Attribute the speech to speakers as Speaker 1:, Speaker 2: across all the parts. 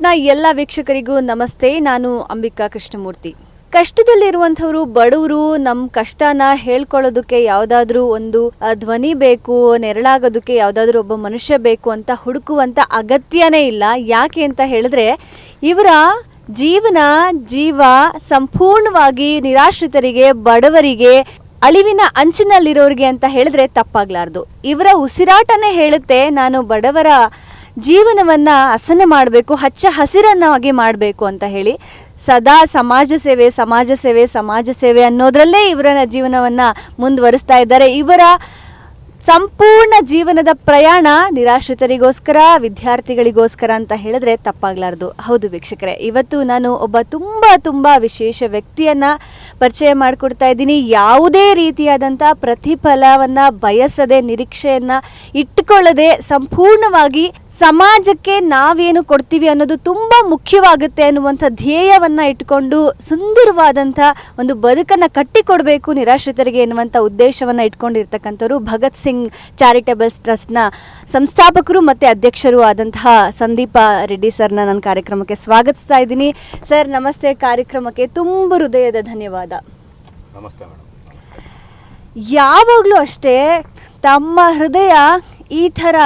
Speaker 1: ಹಾಟ್ನ ಎಲ್ಲ ವೀಕ್ಷಕರಿಗೂ ನಮಸ್ತೆ. ನಾನು ಅಂಬಿಕಾ ಕೃಷ್ಣಮೂರ್ತಿ. ಕಷ್ಟದಲ್ಲಿರುವಂಥವರು, ಬಡವರು, ನಮ್ಮ ಕಷ್ಟನ ಹೇಳ್ಕೊಳ್ಳೋದಕ್ಕೆ ಯಾವುದಾದ್ರೂ ಒಂದು ಧ್ವನಿ ಬೇಕು, ನೆರಳಾಗೋದಕ್ಕೆ ಯಾವುದಾದ್ರೂ ಒಬ್ಬ ಮನುಷ್ಯ ಬೇಕು ಅಂತ ಹುಡುಕುವಂಥ ಅಗತ್ಯನೇ ಇಲ್ಲ. ಯಾಕೆ ಅಂತ ಹೇಳಿದ್ರೆ ಇವರ ಜೀವ ಸಂಪೂರ್ಣವಾಗಿ ನಿರಾಶ್ರಿತರಿಗೆ, ಬಡವರಿಗೆ, ಅಳಿವಿನ ಅಂಚಿನಲ್ಲಿರೋರಿಗೆ ಅಂತ ಹೇಳಿದ್ರೆ ತಪ್ಪಾಗ್ಲಾರ್ದು. ಇವರ ಉಸಿರಾಟನೇ ಹೇಳುತ್ತೆ, ನಾನು ಬಡವರ ಜೀವನವನ್ನ ಹಸನ ಮಾಡಬೇಕು, ಹಚ್ಚ ಹಸಿರನ್ನಾಗಿ ಮಾಡಬೇಕು ಅಂತ ಹೇಳಿ ಸದಾ ಸಮಾಜ ಸೇವೆ ಅನ್ನೋದ್ರಲ್ಲೇ ಇವರ ಜೀವನವನ್ನ ಮುಂದುವರಿಸ್ತಾ ಇದ್ದಾರೆ. ಇವರ ಸಂಪೂರ್ಣ ಜೀವನದ ಪ್ರಯಾಣ ನಿರಾಶ್ರಿತರಿಗೋಸ್ಕರ, ವಿದ್ಯಾರ್ಥಿಗಳಿಗೋಸ್ಕರ ಅಂತ ಹೇಳಿದ್ರೆ ತಪ್ಪಾಗ್ಲಾರ್ದು. ಹೌದು ವೀಕ್ಷಕರೇ, ಇವತ್ತು ನಾನು ಒಬ್ಬ ತುಂಬ ವಿಶೇಷ ವ್ಯಕ್ತಿಯನ್ನ ಪರಿಚಯ ಮಾಡಿಕೊಡ್ತಾ ಇದ್ದೀನಿ. ಯಾವುದೇ ರೀತಿಯಾದಂಥ ಪ್ರತಿಫಲವನ್ನ ಬಯಸದೆ, ನಿರೀಕ್ಷೆಯನ್ನ ಇಟ್ಟುಕೊಳ್ಳದೆ, ಸಂಪೂರ್ಣವಾಗಿ ಸಮಾಜಕ್ಕೆ ನಾವೇನು ಕೊಡ್ತೀವಿ ಅನ್ನೋದು ತುಂಬ ಮುಖ್ಯವಾಗುತ್ತೆ ಅನ್ನುವಂಥ ಧ್ಯೇಯವನ್ನ ಇಟ್ಕೊಂಡು ಸುಂದರವಾದಂಥ ಒಂದು ಬದುಕನ್ನು ಕಟ್ಟಿಕೊಡಬೇಕು ನಿರಾಶ್ರಿತರಿಗೆ ಎನ್ನುವಂಥ ಉದ್ದೇಶವನ್ನು ಇಟ್ಕೊಂಡಿರ್ತಕ್ಕಂಥವ್ರು ಭಗತ್ ಸಿಂಗ್ ಚಾರಿಟಬಲ್ ಟ್ರಸ್ಟ್ನ ಸಂಸ್ಥಾಪಕರು ಮತ್ತು ಅಧ್ಯಕ್ಷರು ಆದಂತಹ ಸಂದೀಪ ರೆಡ್ಡಿ ಸರ್ನ ನನ್ನ ಕಾರ್ಯಕ್ರಮಕ್ಕೆ ಸ್ವಾಗತಿಸ್ತಾ ಇದ್ದೀನಿ. ಸರ್ ನಮಸ್ತೆ. ಕಾರ್ಯಕ್ರಮಕ್ಕೆ ತುಂಬ ಹೃದಯದ ಧನ್ಯವಾದ.
Speaker 2: ನಮಸ್ತೆ ಮೇಡಮ್.
Speaker 1: ಯಾವಾಗಲೂ ಅಷ್ಟೇ ತಮ್ಮ ಹೃದಯ ಈ ಥರ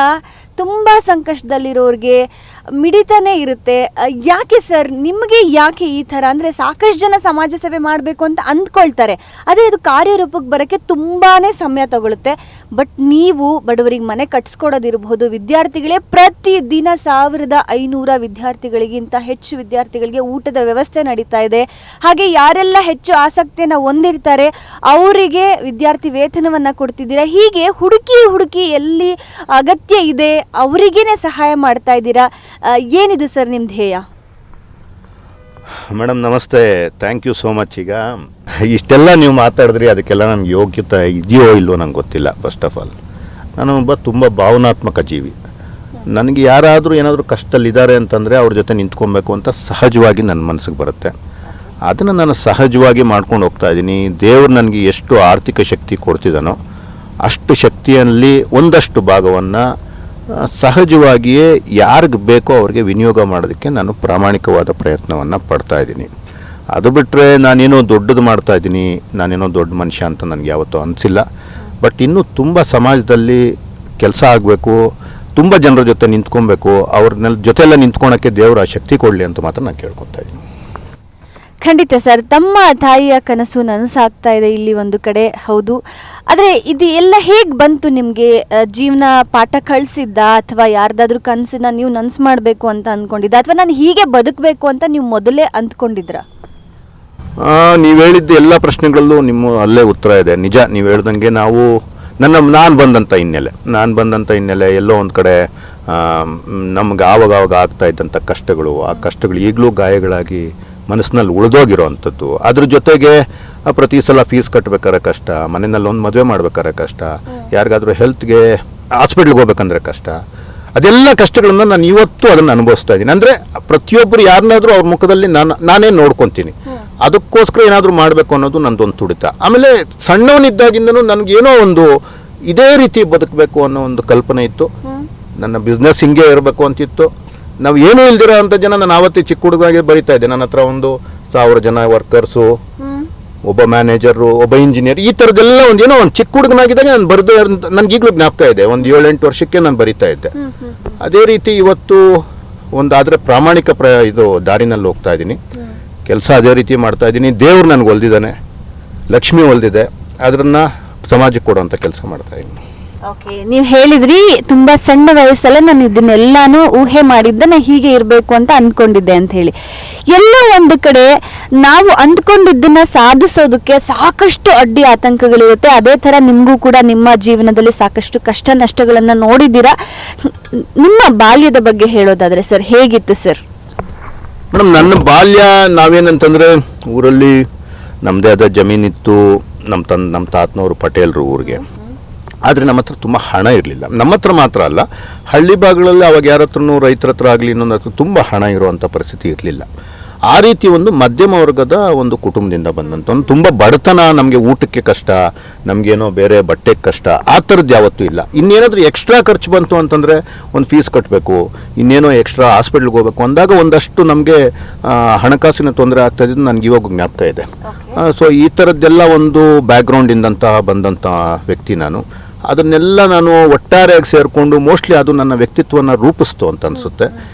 Speaker 1: ತುಂಬ ಸಂಕಷ್ಟದಲ್ಲಿರೋರಿಗೆ ಮಿಡಿತಾನೆ ಇರುತ್ತೆ. ಯಾಕೆ ಸರ್, ನಿಮಗೆ ಯಾಕೆ ಈ ಥರ ಅಂದರೆ ಸಾಕಷ್ಟು ಜನ ಸಮಾಜ ಸೇವೆ ಮಾಡಬೇಕು ಅಂತ ಅಂದ್ಕೊಳ್ತಾರೆ, ಅದೇ ಇದು ಕಾರ್ಯರೂಪಕ್ಕೆ ಬರೋಕ್ಕೆ ತುಂಬಾ ಸಮಯ ತಗೊಳುತ್ತೆ. ಬಟ್ ನೀವು ಬಡವರಿಗೆ ಮನೆ ಕಟ್ಸ್ಕೊಡೋದಿರಬಹುದು, ವಿದ್ಯಾರ್ಥಿಗಳೇ ಪ್ರತಿದಿನ 1500 ವಿದ್ಯಾರ್ಥಿಗಳಿಗಿಂತ ಹೆಚ್ಚು ವಿದ್ಯಾರ್ಥಿಗಳಿಗೆ ಊಟದ ವ್ಯವಸ್ಥೆ ನಡೀತಾ ಇದೆ. ಹಾಗೆ ಯಾರೆಲ್ಲ ಹೆಚ್ಚು ಆಸಕ್ತಿಯನ್ನು ಹೊಂದಿರ್ತಾರೆ ಅವರಿಗೆ ವಿದ್ಯಾರ್ಥಿ ವೇತನವನ್ನು ಕೊಡ್ತಿದ್ದೀರಾ. ಹೀಗೆ ಹುಡುಕಿ ಎಲ್ಲಿ ಅಗತ್ಯ ಇದೆ ಅವರಿಗೇನೆ ಸಹಾಯ ಮಾಡ್ತಾ ಇದ್ದೀರಾ. ಏನಿದು ಸರ್ ನಿಮ್ಮ ಧ್ಯೇಯ?
Speaker 2: ಮೇಡಮ್ ನಮಸ್ತೆ, ಥ್ಯಾಂಕ್ ಯು ಸೋ ಮಚ್. ಈಗ ಇಷ್ಟೆಲ್ಲ ನೀವು ಮಾತಾಡಿದ್ರಿ, ಅದಕ್ಕೆಲ್ಲ ನನಗೆ ಯೋಗ್ಯತೆ ಇದೆಯೋ ಇಲ್ಲವೋ ನಂಗೆ ಗೊತ್ತಿಲ್ಲ. ಫಸ್ಟ್ ಆಫ್ ಆಲ್ ನಾನು ಒಬ್ಬ ತುಂಬ ಭಾವನಾತ್ಮಕ ಜೀವಿ. ನನಗೆ ಯಾರಾದರೂ ಏನಾದರೂ ಕಷ್ಟದಲ್ಲಿದ್ದಾರೆ ಅಂತಂದರೆ ಅವ್ರ ಜೊತೆ ನಿಂತ್ಕೊಬೇಕು ಅಂತ ಸಹಜವಾಗಿ ನನ್ನ ಮನಸ್ಸಿಗೆ ಬರುತ್ತೆ. ಅದನ್ನು ನಾನು ಸಹಜವಾಗಿ ಮಾಡ್ಕೊಂಡು ಹೋಗ್ತಾ ಇದ್ದೀನಿ. ದೇವರು ನನಗೆ ಎಷ್ಟು ಆರ್ಥಿಕ ಶಕ್ತಿ ಕೊಡ್ತಿದ್ದಾನೋ ಅಷ್ಟು ಶಕ್ತಿಯಲ್ಲಿ ಒಂದಷ್ಟು ಭಾಗವನ್ನು ಸಹಜವಾಗಿಯೇ ಯಾರಿಗೆ ಬೇಕೋ ಅವ್ರಿಗೆ ವಿನಿಯೋಗ ಮಾಡೋದಕ್ಕೆ ನಾನು ಪ್ರಾಮಾಣಿಕವಾದ ಪ್ರಯತ್ನವನ್ನು ಪಡ್ತಾ ಇದ್ದೀನಿ. ಅದು ಬಿಟ್ಟರೆ ನಾನೇನೋ ದೊಡ್ಡದು ಮಾಡ್ತಾ ಇದ್ದೀನಿ, ನಾನೇನೋ ದೊಡ್ಡ ಮನುಷ್ಯ ಅಂತ ನನಗೆ ಯಾವತ್ತೂ ಅನಿಸಿಲ್ಲ. ಬಟ್ ಇನ್ನೂ ತುಂಬ ಸಮಾಜದಲ್ಲಿ ಕೆಲಸ ಆಗಬೇಕು, ತುಂಬ ಜನರ ಜೊತೆ ನಿಂತ್ಕೊಬೇಕು, ಅವ್ರನ್ನ ಜೊತೆಯೆಲ್ಲ ನಿಂತ್ಕೊಳಕ್ಕೆ ದೇವರ ಶಕ್ತಿ ಕೊಡಲಿ ಅಂತ ಮಾತ್ರ ನಾನು ಕೇಳ್ಕೊತಾ ಇದ್ದೀನಿ.
Speaker 1: ಖಂಡಿತ ಸರ್, ತಮ್ಮ ತಾಯಿಯ ಕನಸು ನನಸಾಗ್ತಾ ಇದೆ ಇಲ್ಲಿ ಒಂದು ಕಡೆ. ಹೌದು, ಆದರೆ ಇದು ಎಲ್ಲ ಹೇಗೆ ಬಂತು ನಿಮಗೆ? ಜೀವನ ಪಾಠ ಕಳಿಸಿದ್ದ, ಅಥವಾ ಯಾರ್ದಾದ್ರೂ ಕನಸನ್ನ ನೀವು ನನಸು ಮಾಡಬೇಕು ಅಂತ ಅಂದ್ಕೊಂಡಿದ್ದ, ಅಥವಾ ನಾನು ಹೀಗೆ ಬದುಕಬೇಕು ಅಂತ ನೀವು ಮೊದಲೇ ಅಂದ್ಕೊಂಡಿದ್ರ?
Speaker 2: ನೀವು ಹೇಳಿದ್ದು ಎಲ್ಲ ಪ್ರಶ್ನೆಗಳಲ್ಲೂ ನಿಮ್ಮ ಅಲ್ಲೇ ಉತ್ತರ ಇದೆ. ನಿಜ, ನೀವು ಹೇಳ್ದಂಗೆ ನಾನು ಬಂದಂಥ ಹಿನ್ನೆಲೆ ಎಲ್ಲೋ ಒಂದು ಕಡೆ ನಮ್ಗೆ ಆವಾಗ ಆಗ್ತಾ ಇದ್ದಂಥ ಕಷ್ಟಗಳು, ಆ ಕಷ್ಟಗಳು ಈಗಲೂ ಗಾಯಗಳಾಗಿ ಮನಸ್ಸಿನಲ್ಲಿ ಉಳಿದೋಗಿರೋ ಅಂಥದ್ದು. ಅದ್ರ ಜೊತೆಗೆ ಪ್ರತಿ ಸಲ ಫೀಸ್ ಕಟ್ಟಬೇಕಾದ್ರೆ ಕಷ್ಟ, ಮನೆಯಲ್ಲಿ ಒಂದು ಮದುವೆ ಮಾಡ್ಬೇಕಾದ್ರೆ ಕಷ್ಟ, ಯಾರಿಗಾದ್ರೂ ಹೆಲ್ತ್ಗೆ ಹಾಸ್ಪಿಟ್ಲ್ಗೆ ಹೋಗ್ಬೇಕಂದ್ರೆ ಕಷ್ಟ. ಅದೆಲ್ಲ ಕಷ್ಟಗಳನ್ನು ನಾನು ಇವತ್ತು ಅದನ್ನು ಅನುಭವಿಸ್ತಾ ಇದ್ದೀನಿ. ಅಂದರೆ ಪ್ರತಿಯೊಬ್ಬರು ಯಾರನ್ನಾದ್ರೂ ಅವ್ರ ಮುಖದಲ್ಲಿ ನಾನೇ ನೋಡ್ಕೊತೀನಿ. ಅದಕ್ಕೋಸ್ಕರ ಏನಾದರೂ ಮಾಡಬೇಕು ಅನ್ನೋದು ನಂದೊಂದು ತುಡಿತ. ಆಮೇಲೆ ಸಣ್ಣವನಿದ್ದಾಗಿಂದನೂ ನನಗೇನೋ ಒಂದು ಇದೇ ರೀತಿ ಬದುಕಬೇಕು ಅನ್ನೋ ಒಂದು ಕಲ್ಪನೆ ಇತ್ತು. ನನ್ನ ಬಿಸ್ನೆಸ್ ಹಿಂಗೆ ಇರಬೇಕು ಅಂತಿತ್ತು. ನಾವು ಏನೂ ಇಲ್ದಿರೋ ಅಂಥ ಜನ, ನಾನು ಆವತ್ತೇ ಚಿಕ್ಕ ಹುಡುಗಾಗಿ ಬರೀತಾ ಇದ್ದೆ. ನನ್ನ ಹತ್ರ 1000 ಜನ ವರ್ಕರ್ಸು, ಒಬ್ಬ ಮ್ಯಾನೇಜರು, ಒಬ್ಬ ಇಂಜಿನಿಯರ್, ಈ ಥರದ್ದೆಲ್ಲ ಏನೋ ಒಂದು ಚಿಕ್ಕ ಹುಡುಗನಾಗಿದ್ದಾಗ ನಾನು ಬರೆದು ನನಗೀಗಲೂ ಜ್ಞಾಪಕ ಇದೆ. ಒಂದು 7-8 ವರ್ಷಕ್ಕೆ ನಾನು ಬರೀತಾ ಇದ್ದೆ. ಅದೇ ರೀತಿ ಇವತ್ತು ಆದರೆ ಪ್ರಾಮಾಣಿಕ ದಾರಿನಲ್ಲಿ ಹೋಗ್ತಾ ಇದ್ದೀನಿ. ಕೆಲಸ ಅದೇ ರೀತಿ ಮಾಡ್ತಾ ಇದ್ದೀನಿ. ದೇವ್ರು ನನಗೆ ಒಲ್ದಿದ್ದಾನೆ, ಲಕ್ಷ್ಮಿ ಒಲ್ದಿದೆ, ಅದನ್ನು ಸಮಾಜಕ್ಕೆ ಕೊಡುವಂಥ ಕೆಲಸ ಮಾಡ್ತಾ ಇದ್ದೀನಿ.
Speaker 1: ಓಕೆ, ನೀವು ಹೇಳಿದ್ರಿ ತುಂಬಾ ಸಣ್ಣ ವಯಸ್ಸಲ್ಲ ನಾನು ಇದನ್ನೆಲ್ಲಾನು ಊಹೆ ಮಾಡಿದ್ದೆ, ನಾ ಹೀಗೆ ಇರಬೇಕು ಅಂತ ಅಂದ್ಕೊಂಡಿದ್ದೆ ಅಂತ ಹೇಳಿ. ಎಲ್ಲೋ ಒಂದು ಕಡೆ ನಾವು ಅಂದ್ಕೊಂಡಿದ್ದನ್ನ ಸಾಧಿಸೋದಕ್ಕೆ ಸಾಕಷ್ಟು ಅಡ್ಡಿ ಆತಂಕಗಳಿರುತ್ತೆ. ಅದೇ ಥರ ನಿಮಗೂ ಕೂಡ ನಿಮ್ಮ ಜೀವನದಲ್ಲಿ ಸಾಕಷ್ಟು ಕಷ್ಟ ನಷ್ಟಗಳನ್ನು ನೋಡಿದ್ದೀರಾ. ನಿಮ್ಮ ಬಾಲ್ಯದ ಬಗ್ಗೆ ಹೇಳೋದಾದ್ರೆ ಸರ್, ಹೇಗಿತ್ತು ಸರ್?
Speaker 2: ಮೇಡಮ್, ನನ್ನ ಬಾಲ್ಯ ನಾವೇನಂತಂದರೆ, ಊರಲ್ಲಿ ನಮ್ಮದೇ ಆದ ಜಮೀನಿತ್ತು. ನಮ್ಮ ತಾತನವರು ಪಟೇಲ್ರು ಊರಿಗೆ. ಆದರೆ ನಮ್ಮ ಹತ್ರ ತುಂಬ ಹಣ ಇರಲಿಲ್ಲ. ನಮ್ಮ ಹತ್ರ ಮಾತ್ರ ಅಲ್ಲ, ಹಳ್ಳಿ ಭಾಗಗಳಲ್ಲಿ ಅವಾಗ ಯಾರ ಹತ್ರನೂ, ರೈತರ ಹತ್ರ ಆಗಲಿ, ಇನ್ನೊಂದು ಹತ್ರ ತುಂಬ ಹಣ ಇರುವಂಥ ಪರಿಸ್ಥಿತಿ ಇರಲಿಲ್ಲ. ಆ ರೀತಿ ಒಂದು ಮಧ್ಯಮ ವರ್ಗದ ಒಂದು ಕುಟುಂಬದಿಂದ ಬಂದಂಥ ತುಂಬ ಬಡತನ, ನಮಗೆ ಊಟಕ್ಕೆ ಕಷ್ಟ, ನಮಗೇನೋ ಬೇರೆ ಬಟ್ಟೆಗೆ ಕಷ್ಟ, ಆ ಥರದ್ದು ಯಾವತ್ತೂ ಇಲ್ಲ. ಇನ್ನೇನಾದರೂ ಎಕ್ಸ್ಟ್ರಾ ಖರ್ಚು ಬಂತು ಅಂತಂದರೆ ಒಂದು ಫೀಸ್ ಕಟ್ಟಬೇಕು, ಇನ್ನೇನೋ ಎಕ್ಸ್ಟ್ರಾ ಹಾಸ್ಪಿಟ್ಲ್ಗೆ ಹೋಗ್ಬೇಕು ಅಂದಾಗ ಒಂದಷ್ಟು ನಮಗೆ ಹಣಕಾಸಿನ ತೊಂದರೆ ಆಗ್ತಾ ಇದ್ದು ನನಗೆ ಇವಾಗ ಜ್ಞಾಪಕ ಇದೆ. ಸೊ ಈ ಥರದ್ದೆಲ್ಲ ಒಂದು ಬ್ಯಾಕ್ಗ್ರೌಂಡಿಂದಂತಹ ಬಂದಂಥ ವ್ಯಕ್ತಿ ನಾನು. ಅದನ್ನೆಲ್ಲ ನಾನು ಒಟ್ಟಾರೆಯಾಗಿ ಸೇರಿಕೊಂಡು ಮೋಸ್ಟ್ಲಿ ಅದು ನನ್ನ ವ್ಯಕ್ತಿತ್ವನ ರೂಪಿಸ್ತು ಅಂತ ಅನಿಸುತ್ತೆ.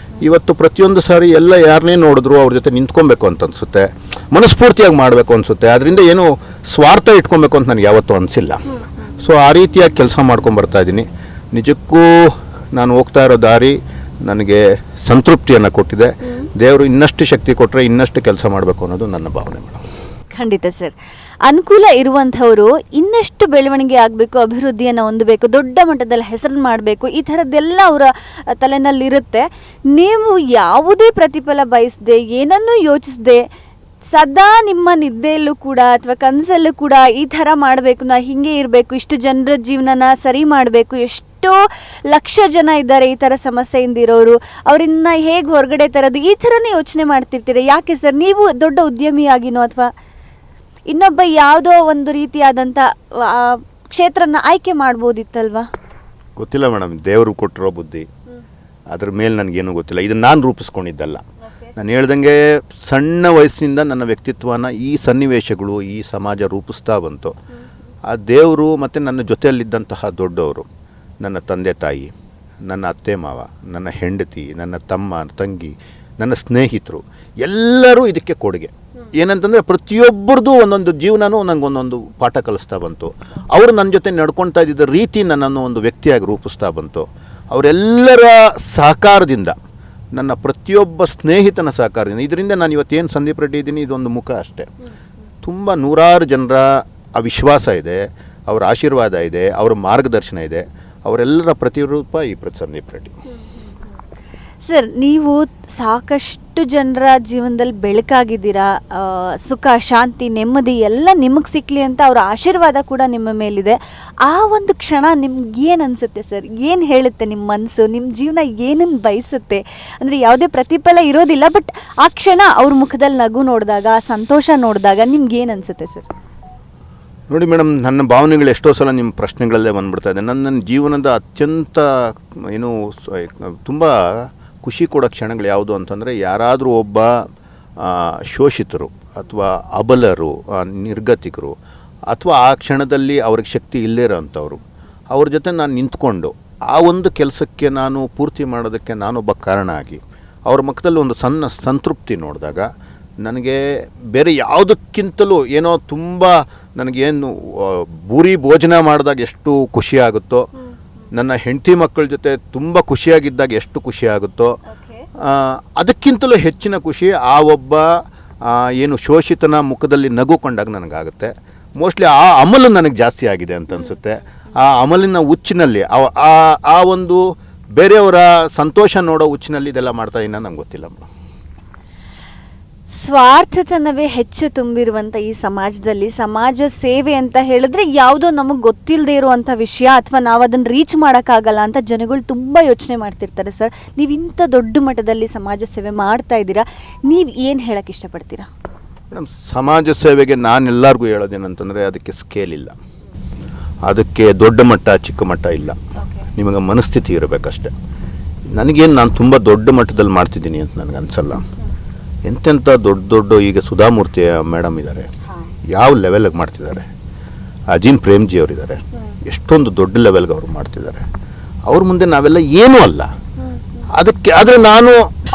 Speaker 2: ಇವತ್ತು ಪ್ರತಿಯೊಂದು ಸಾರಿ ಎಲ್ಲ ಯಾರನ್ನೇ ನೋಡಿದ್ರು ಅವ್ರ ಜೊತೆ ನಿಂತ್ಕೊಬೇಕು ಅಂತ ಅನಿಸುತ್ತೆ, ಮನಸ್ಫೂರ್ತಿಯಾಗಿ ಮಾಡಬೇಕು ಅನಿಸುತ್ತೆ. ಅದರಿಂದ ಏನು ಸ್ವಾರ್ಥ ಇಟ್ಕೊಬೇಕು ಅಂತ ನನಗೆ ಯಾವತ್ತೂ ಅನಿಸಿಲ್ಲ. ಸೊ ಆ ರೀತಿಯಾಗಿ ಕೆಲಸ ಮಾಡ್ಕೊಂಬರ್ತಾ ಇದ್ದೀನಿ. ನಿಜಕ್ಕೂ ನಾನು ಹೋಗ್ತಾ ಇರೋ ದಾರಿ ನನಗೆ ಸಂತೃಪ್ತಿಯನ್ನು ಕೊಟ್ಟಿದೆ. ದೇವರು ಇನ್ನಷ್ಟು ಶಕ್ತಿ ಕೊಟ್ಟರೆ ಇನ್ನಷ್ಟು ಕೆಲಸ ಮಾಡಬೇಕು ಅನ್ನೋದು ನನ್ನ ಭಾವನೆ ಮೇಡಮ್.
Speaker 1: ಖಂಡಿತ ಸರ್. ಅನುಕೂಲ ಇರುವಂಥವರು ಇನ್ನಷ್ಟು ಬೆಳವಣಿಗೆ ಆಗಬೇಕು, ಅಭಿವೃದ್ಧಿಯನ್ನು ಹೊಂದಬೇಕು, ದೊಡ್ಡ ಮಟ್ಟದಲ್ಲಿ ಹೆಸರನ್ನು ಮಾಡಬೇಕು, ಈ ಥರದ್ದೆಲ್ಲ ಅವರ ತಲೆನಲ್ಲಿರುತ್ತೆ. ನೀವು ಯಾವುದೇ ಪ್ರತಿಫಲ ಬಯಸದೆ, ಏನನ್ನೂ ಯೋಚಿಸದೆ, ಸದಾ ನಿಮ್ಮ ನಿದ್ದೆಯಲ್ಲೂ ಕೂಡ ಅಥವಾ ಕನಸಲ್ಲೂ ಕೂಡ ಈ ಥರ ಮಾಡಬೇಕು, ನಾ ಹೀಗೆ ಇರಬೇಕು, ಇಷ್ಟು ಜನರ ಜೀವನನ ಸರಿ ಮಾಡಬೇಕು, ಎಷ್ಟೋ ಲಕ್ಷ ಜನ ಇದ್ದಾರೆ ಈ ಥರ ಸಮಸ್ಯೆಯಿಂದ ಇರೋರು, ಅವರಿಂದ ಹೇಗೆ ಹೊರಗಡೆ ತರೋದು, ಈ ಥರನೇ ಯೋಚನೆ ಮಾಡ್ತಿರ್ತೀರ. ಯಾಕೆ ಸರ್ ನೀವು ದೊಡ್ಡ ಉದ್ಯಮಿಯಾಗಿನೋ ಅಥವಾ ಇನ್ನೊಬ್ಬ ಯಾವುದೋ ಒಂದು ರೀತಿಯಾದಂಥ ಕ್ಷೇತ್ರನ ಆಯ್ಕೆ ಮಾಡ್ಬೋದಿತ್ತಲ್ವಾ?
Speaker 2: ಗೊತ್ತಿಲ್ಲ ಮೇಡಮ್, ದೇವರು ಕೊಟ್ಟಿರೋ ಬುದ್ಧಿ, ಅದ್ರ ಮೇಲೆ ನನಗೇನು ಗೊತ್ತಿಲ್ಲ. ಇದನ್ನು ನಾನು ರೂಪಿಸ್ಕೊಂಡಿದ್ದಲ್ಲ. ನಾನು ಹೇಳ್ದಂಗೆ ಸಣ್ಣ ವಯಸ್ಸಿನಿಂದ ನನ್ನ ವ್ಯಕ್ತಿತ್ವನ ಈ ಸನ್ನಿವೇಶಗಳು, ಈ ಸಮಾಜ ರೂಪಿಸ್ತಾ ಬಂತು. ಆ ದೇವರು ಮತ್ತು ನನ್ನ ಜೊತೆಯಲ್ಲಿದ್ದಂತಹ ದೊಡ್ಡವರು, ನನ್ನ ತಂದೆ ತಾಯಿ, ನನ್ನ ಅತ್ತೆ ಮಾವ, ನನ್ನ ಹೆಂಡತಿ, ನನ್ನ ತಮ್ಮ ತಂಗಿ, ನನ್ನ ಸ್ನೇಹಿತರು ಎಲ್ಲರೂ ಇದಕ್ಕೆ ಕೊಡುಗೆ. ಏನಂತಂದರೆ ಪ್ರತಿಯೊಬ್ಬರದು ಒಂದೊಂದು ಜೀವನನೂ ನಂಗೆ ಒಂದೊಂದು ಪಾಠ ಕಲಿಸ್ತಾ ಬಂತು. ಅವರು ನನ್ನ ಜೊತೆ ನಡ್ಕೊಳ್ತಾ ಇದ್ದಿದ್ದ ರೀತಿ ನನ್ನನ್ನು ಒಂದು ವ್ಯಕ್ತಿಯಾಗಿ ರೂಪಿಸ್ತಾ ಬಂತು. ಅವರೆಲ್ಲರ ಸಹಕಾರದಿಂದ, ನನ್ನ ಪ್ರತಿಯೊಬ್ಬ ಸ್ನೇಹಿತನ ಸಹಕಾರದಿಂದ, ಇದರಿಂದ ನಾನು ಇವತ್ತೇನು ಸಂದೀಪ್ ರೆಡ್ಡಿ ಇದ್ದೀನಿ ಇದೊಂದು ಮುಖ ಅಷ್ಟೇ. ತುಂಬ ನೂರಾರು ಜನರ ಆ ವಿಶ್ವಾಸ ಇದೆ, ಅವರ ಆಶೀರ್ವಾದ ಇದೆ, ಅವರ ಮಾರ್ಗದರ್ಶನ ಇದೆ. ಅವರೆಲ್ಲರ ಪ್ರತಿರೂಪ ಈ ಸಂದೀಪ್ ರೆಡ್ಡಿ.
Speaker 1: ಸರ್, ನೀವು ಸಾಕಷ್ಟು ಜನರ ಜೀವನದಲ್ಲಿ ಬೆಳಕಾಗಿದ್ದೀರಾ. ಸುಖ, ಶಾಂತಿ, ನೆಮ್ಮದಿ ಎಲ್ಲ ನಿಮಗೆ ಸಿಕ್ಕಲಿ ಅಂತ ಅವರ ಆಶೀರ್ವಾದ ಕೂಡ ನಿಮ್ಮ ಮೇಲಿದೆ. ಆ ಒಂದು ಕ್ಷಣ ನಿಮ್ಗೆ ಏನು ಅನಿಸುತ್ತೆ ಸರ್? ಏನು ಹೇಳುತ್ತೆ ನಿಮ್ಮ ಮನಸ್ಸು? ನಿಮ್ಮ ಜೀವನ ಏನನ್ನು ಬಯಸುತ್ತೆ? ಅಂದರೆ ಯಾವುದೇ ಪ್ರತಿಫಲ ಇರೋದಿಲ್ಲ, ಬಟ್ ಆ ಕ್ಷಣ ಅವ್ರ ಮುಖದಲ್ಲಿ ನಗು ನೋಡಿದಾಗ, ಸಂತೋಷ ನೋಡಿದಾಗ ನಿಮ್ಗೆ ಏನು ಅನಿಸುತ್ತೆ ಸರ್?
Speaker 2: ನೋಡಿ ಮೇಡಮ್, ನನ್ನ ಭಾವನೆಗಳು ಎಷ್ಟೋ ಸಲ ನಿಮ್ಮ ಪ್ರಶ್ನೆಗಳಲ್ಲೇ ಬಂದ್ಬಿಡ್ತಾ ಇದೆ. ನನ್ನ ಜೀವನದ ಅತ್ಯಂತ ಏನು ತುಂಬ ಖುಷಿ ಕೊಡೋ ಕ್ಷಣಗಳು ಯಾವುದು ಅಂತಂದರೆ, ಯಾರಾದರೂ ಒಬ್ಬ ಶೋಷಿತರು ಅಥವಾ ಅಬಲರು, ನಿರ್ಗತಿಕರು, ಅಥವಾ ಆ ಕ್ಷಣದಲ್ಲಿ ಅವ್ರಿಗೆ ಶಕ್ತಿ ಇಲ್ಲದೇ ಇರೋಂಥವ್ರು, ಅವ್ರ ಜೊತೆ ನಾನು ನಿಂತ್ಕೊಂಡು ಆ ಒಂದು ಕೆಲಸಕ್ಕೆ ನಾನು ಪೂರ್ತಿ ಮಾಡೋದಕ್ಕೆ ನಾನೊಬ್ಬ ಕಾರಣ ಆಗಿ ಅವ್ರ ಮುಖದಲ್ಲಿ ಒಂದು ಸಣ್ಣ ಸಂತೃಪ್ತಿ ನೋಡಿದಾಗ ನನಗೆ ಬೇರೆ ಯಾವುದಕ್ಕಿಂತಲೂ ಏನೋ ತುಂಬ ನನಗೇನು ಬೂರಿ ಭೋಜನ ಮಾಡಿದಾಗ ಎಷ್ಟು ಖುಷಿ ಆಗುತ್ತೋ, ನನ್ನ ಹೆಂಡತಿ ಮಕ್ಕಳ ಜೊತೆ ತುಂಬ ಖುಷಿಯಾಗಿದ್ದಾಗ ಎಷ್ಟು ಖುಷಿ ಆಗುತ್ತೋ, ಅದಕ್ಕಿಂತಲೂ ಹೆಚ್ಚಿನ ಖುಷಿ ಆ ಒಬ್ಬ ಏನು ಶೋಷಿತನ ಮುಖದಲ್ಲಿ ನಗು ಕೊಂಡಾಗ ನನಗಾಗುತ್ತೆ. ಮೋಸ್ಟ್ಲಿ ಆ ಅಮಲು ನನಗೆ ಜಾಸ್ತಿ ಆಗಿದೆ ಅಂತ ಅನಿಸುತ್ತೆ. ಆ ಅಮಲಿನ ಹುಚ್ಚಿನಲ್ಲಿ, ಆ ಒಂದು ಬೇರೆಯವರ ಸಂತೋಷ ನೋಡೋ ಹುಚ್ಚಿನಲ್ಲಿ ಇದೆಲ್ಲ ಮಾಡ್ತಾ ಇನ್ನ ನಂಗೆ ಗೊತ್ತಿಲ್ಲ.
Speaker 1: ಸ್ವಾರ್ಥತನವೇ ಹೆಚ್ಚು ತುಂಬಿರುವಂಥ ಈ ಸಮಾಜದಲ್ಲಿ ಸಮಾಜ ಸೇವೆ ಅಂತ ಹೇಳಿದ್ರೆ ಯಾವುದೋ ನಮಗೆ ಗೊತ್ತಿಲ್ಲದೆ ಇರುವಂಥ ವಿಷಯ, ಅಥವಾ ನಾವು ಅದನ್ನು ರೀಚ್ ಮಾಡೋಕ್ಕಾಗಲ್ಲ ಅಂತ ಜನಗಳು ತುಂಬ ಯೋಚನೆ ಮಾಡ್ತಿರ್ತಾರೆ. ಸರ್, ನೀವು ಇಂಥ ದೊಡ್ಡ ಮಟ್ಟದಲ್ಲಿ ಸಮಾಜ ಸೇವೆ ಮಾಡ್ತಾ ಇದ್ದೀರಾ, ನೀವು ಏನು ಹೇಳಕ್ಕೆ ಇಷ್ಟಪಡ್ತೀರಾ?
Speaker 2: ಮೇಡಮ್, ಸಮಾಜ ಸೇವೆಗೆ ನಾನು ಎಲ್ಲರಿಗೂ ಹೇಳೋದೇನಂತಂದರೆ ಅದಕ್ಕೆ ಸ್ಕೇಲ್ ಇಲ್ಲ, ಅದಕ್ಕೆ ದೊಡ್ಡ ಮಟ್ಟ ಚಿಕ್ಕ ಮಟ್ಟ ಇಲ್ಲ. ನಿಮಗೆ ಮನಸ್ಥಿತಿ ಇರಬೇಕಷ್ಟೆ. ನನಗೇನು ನಾನು ತುಂಬ ದೊಡ್ಡ ಮಟ್ಟದಲ್ಲಿ ಮಾಡ್ತಿದ್ದೀನಿ ಅಂತ ನನಗೆ ಅನಿಸಲ್ಲ. ಎಂತೆಂಥ ದೊಡ್ಡ ಈಗ ಸುಧಾಮೂರ್ತಿ ಮೇಡಮ್ ಇದ್ದಾರೆ, ಯಾವ ಲೆವೆಲ್ಗೆ ಮಾಡ್ತಿದ್ದಾರೆ. ಅಜಿನ್ ಪ್ರೇಮ್ಜಿ ಅವರಿದ್ದಾರೆ, ಎಷ್ಟೊಂದು ದೊಡ್ಡ ಲೆವೆಲ್ಗೆ ಅವರು ಮಾಡ್ತಿದ್ದಾರೆ. ಅವ್ರ ಮುಂದೆ ನಾವೆಲ್ಲ ಏನೂ ಅಲ್ಲ. ಅದಕ್ಕೆ ಆದರೆ ನಾನು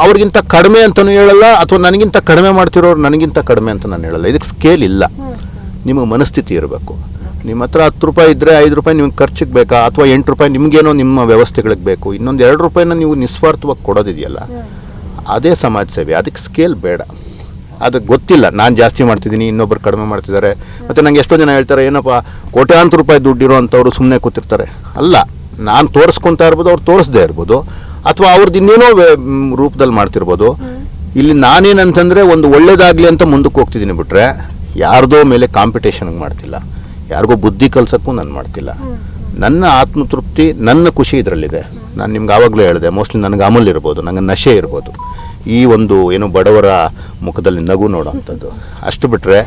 Speaker 2: ಅವ್ರಿಗಿಂತ ಕಡಿಮೆ ಅಂತಲೂ ಹೇಳಲ್ಲ, ಅಥವಾ ನನಗಿಂತ ಕಡಿಮೆ ಮಾಡ್ತಿರೋರು ನನಗಿಂತ ಕಡಿಮೆ ಅಂತ ನಾನು ಹೇಳಲ್ಲ. ಇದಕ್ಕೆ ಸ್ಕೇಲ್ ಇಲ್ಲ. ನಿಮಗೆ ಮನಸ್ಥಿತಿ ಇರಬೇಕು. ನಿಮ್ಮ ಹತ್ರ 10 ರೂಪಾಯಿ ಇದ್ದರೆ 5 ರೂಪಾಯಿ ನಿಮ್ಗೆ ಖರ್ಚಿಗೆ ಬೇಕಾ, ಅಥವಾ 8 ರೂಪಾಯಿ ನಿಮಗೇನೋ ನಿಮ್ಮ ವ್ಯವಸ್ಥೆಗಳಿಗೆ ಬೇಕು, ಇನ್ನೊಂದು 2 ರೂಪಾಯಿನ ನೀವು ನಿಸ್ವಾರ್ಥವಾಗಿ ಕೊಡೋದಿದೆಯಲ್ಲ, ಅದೇ ಸಮಾಜ ಸೇವೆ. ಅದಕ್ಕೆ ಸ್ಕೇಲ್ ಬೇಡ. ಅದಕ್ಕೆ ಗೊತ್ತಿಲ್ಲ ನಾನು ಜಾಸ್ತಿ ಮಾಡ್ತಿದ್ದೀನಿ, ಇನ್ನೊಬ್ಬರು ಕಡಿಮೆ ಮಾಡ್ತಿದ್ದಾರೆ. ಮತ್ತು ನನಗೆ ಎಷ್ಟೋ ಜನ ಹೇಳ್ತಾರೆ, ಏನಪ್ಪ ಕೋಟ್ಯಾಂತರ ರೂಪಾಯಿ ದುಡ್ಡಿರೋ ಅಂಥವ್ರು ಸುಮ್ಮನೆ ಕೂತಿರ್ತಾರೆ. ಅಲ್ಲ, ನಾನು ತೋರಿಸ್ಕೊತಾ ಇರ್ಬೋದು, ಅವ್ರು ತೋರಿಸದೇ ಇರ್ಬೋದು, ಅಥವಾ ಅವ್ರದ್ದು ಇನ್ನೇನೋ ರೂಪದಲ್ಲಿ ಮಾಡ್ತಿರ್ಬೋದು. ಇಲ್ಲಿ ನಾನೇನಂತಂದರೆ ಒಂದು ಒಳ್ಳೇದಾಗಲಿ ಅಂತ ಮುಂದಕ್ಕೆ ಹೋಗ್ತಿದ್ದೀನಿ ಬಿಟ್ರೆ ಯಾರ್ದೋ ಮೇಲೆ ಕಾಂಪಿಟೇಷನ್ಗೆ ಮಾಡ್ತಿಲ್ಲ, ಯಾರಿಗೋ ಬುದ್ಧಿ ಕಲ್ಸೋಕ್ಕೂ ನಾನು ಮಾಡ್ತಿಲ್ಲ. ನನ್ನ ಆತ್ಮತೃಪ್ತಿ, ನನ್ನ ಖುಷಿ ಇದರಲ್ಲಿದೆ. ನಾನು ನಿಮ್ಗೆ ಆವಾಗಲೂ ಹೇಳಿದೆ, ಮೋಸ್ಟ್ಲಿ ನನಗೆ ಅಮಲ್ ಇರ್ಬೋದು, ನನಗೆ ನಶೆ ಇರ್ಬೋದು. ಈ ಒಂದು ಏನು ಬಡವರ ಮುಖದಲ್ಲಿ ನಗು ನೋಡೋವಂಥದ್ದು. ಅಷ್ಟು ಬಿಟ್ಟರೆ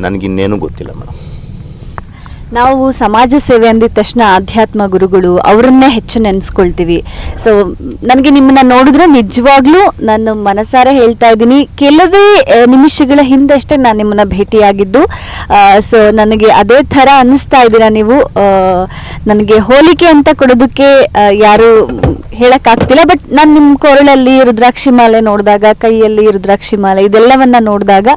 Speaker 2: ನನಗಿನ್ನೇನು ಗೊತ್ತಿಲ್ಲ ಮೇಡಮ್.
Speaker 1: ನಾವು ಸಮಾಜ ಸೇವೆ ಅಂದಿದ ತಕ್ಷಣ ಆಧ್ಯಾತ್ಮ ಗುರುಗಳು ಅವರನ್ನೇ ಹೆಚ್ಚು ನೆನೆಸ್ಕೊಳ್ತೀವಿ. ಸೊ ನನಗೆ ನಿಮ್ಮನ್ನ ನೋಡಿದ್ರೆ ನಿಜವಾಗ್ಲೂ ನಾನು ಮನಸಾರೆ ಹೇಳ್ತಾ ಇದ್ದೀನಿ, ಕೆಲವೇ ನಿಮಿಷಗಳ ಹಿಂದಷ್ಟೇ ನಾನು ನಿಮ್ಮನ್ನ ಭೇಟಿಯಾಗಿದ್ದು. ಸೊ ನನಗೆ ಅದೇ ಥರ ಅನ್ನಿಸ್ತಾ ಇದ್ದೀರಾ ನೀವು. ನನಗೆ ಹೋಲಿಕೆ ಅಂತ ಕೊಡೋದಕ್ಕೆ ಯಾರು ಹೇಳಕ್ಕಾಗ್ತಿಲ್ಲ, ಬಟ್ ನಾನು ನಿಮ್ಮ ಕೊರಳಲ್ಲಿ ರುದ್ರಾಕ್ಷಿ ಮಾಲೆ ನೋಡಿದಾಗ, ಕೈಯಲ್ಲಿ ರುದ್ರಾಕ್ಷಿ ಮಾಲೆ ಇದೆಲ್ಲವನ್ನ ನೋಡಿದಾಗ